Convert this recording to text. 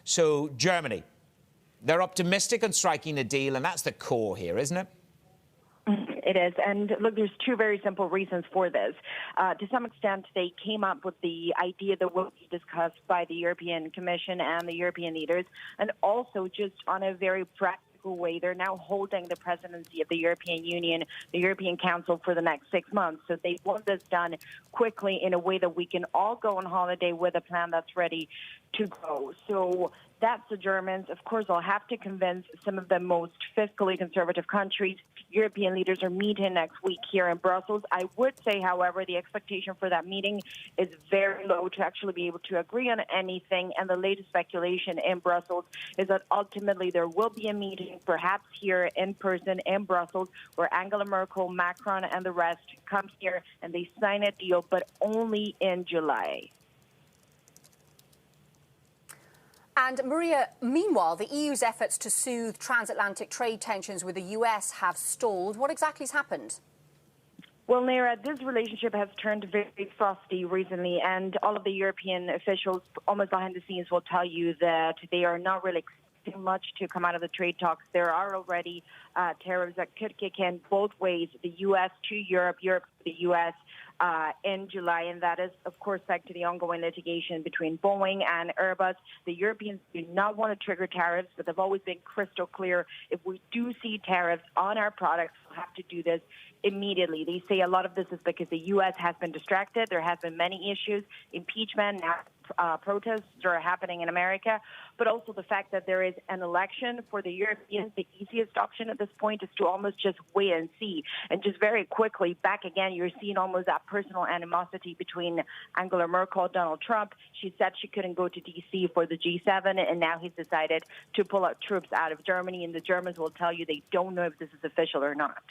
So Germany, they're optimistic on striking a deal, and that's the core here, isn't it? It is. And look, there's two very simple reasons for this. To some extent, they came up with the idea that will be discussed by the European Commission and the European leaders, and also just on a very practical way, they're now holding the presidency of the European Union, the European Council, for the next 6 months. So they want this done quickly in a way that we can all go on holiday with a plan that's ready to go. So that's the Germans. Of course, they'll have to convince some of the most fiscally conservative countries. European leaders are meeting next week here in Brussels. I would say, however, the expectation for that meeting is very low to actually be able to agree on anything. And the latest speculation in Brussels is that ultimately there will be a meeting, perhaps here in person in Brussels, where Angela Merkel, Macron, and the rest come here and they sign a deal, but only in July. And Maria, meanwhile, the EU's efforts to soothe transatlantic trade tensions with the US have stalled. What exactly has happened? Well, Naira, this relationship has turned very frosty recently, and all of the European officials, almost behind the scenes, will tell you that they are not really expecting much to come out of the trade talks. There are already tariffs that could kick in both ways, the U.S. to Europe, Europe to the U.S., in July, and that is, of course, back to the ongoing litigation between Boeing and Airbus. The Europeans do not want to trigger tariffs, but they've always been crystal clear. If we do see tariffs on our products, we'll have to do this immediately. They say a lot of this is because the U.S. has been distracted. There have been many issues, impeachment, now protests are happening in America, but also the fact that there is an election for the Europeans. The easiest option at this point is to almost just wait and see. And just very quickly, back again, you're seeing almost that personal animosity between Angela Merkel and Donald Trump. She said she couldn't go to D.C. for the G7, and now he's decided to pull out troops out of Germany, and the Germans will tell you they don't know if this is official or not.